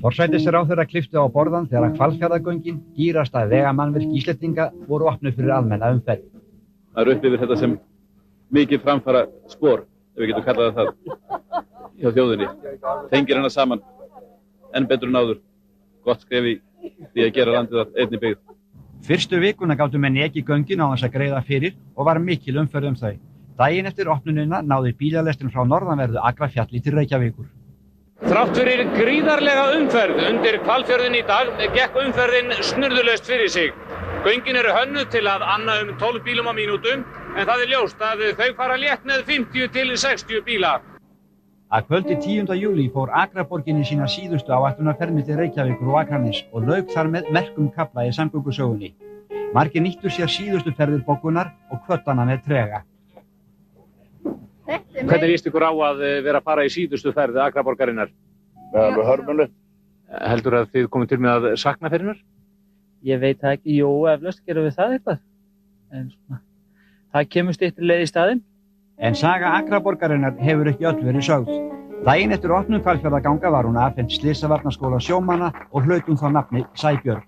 Forsætisráðherra klippti á borðann þegar Hvalfjarðargöngin, dýrasta vegamannvirki Íslendinga, voru opnuð fyrir almenna umferð. Það upplifir þetta sem mikið framfara spor, ef við getum kallað það hjá þjóðinni. Tengir hana saman, enn betur en áður. Gott skref í því að gera landið að einni byggð. Fyrstu vikuna gátu menn ekið göngin á þess að greiða fyrir og var mikil umferð þau. Daginn eftir opnunina náði bílalestin frá norðanverðu Akrafjalli til Reykjavíkur. Þrátt fyrir gríðarlega umferð undir Hvalfjörðinn í dag gekk umferðin snurðulaust fyrir sig. Göngin eru hönnuð til að anna 12 bílum á mínútu, en það er ljóst að þau fara létt með 50 til 60 bíla. Að kvöldi 10. júlí fór Akraborgin í sína síðustu áætlunarferð milli Reykjavíkur og Akraness og lauk þar með merkum kafla í samgöngusögunni. Margir nýttu sér síðustu ferðir bókunar og kvöddana með trega. Hvernig líst ykkur á að vera að fara í síðustu ferð Akraborgarinnar? Það er alveg hörmulegt. Heldur að þið komið til með að sakna ferðinnar? Ég veit það ekki, jú, eflaust gerum við það eitthvað. En svona, það kemur styttri leið í staðinn. En saga Akraborgarinnar hefur ekki öll verið sögð. Daginn eftir opnun Hvalfjarðarganga var hún afhent Slysavarnaskóla sjómanna og hlaut hún þá nafnið Sæbjörg.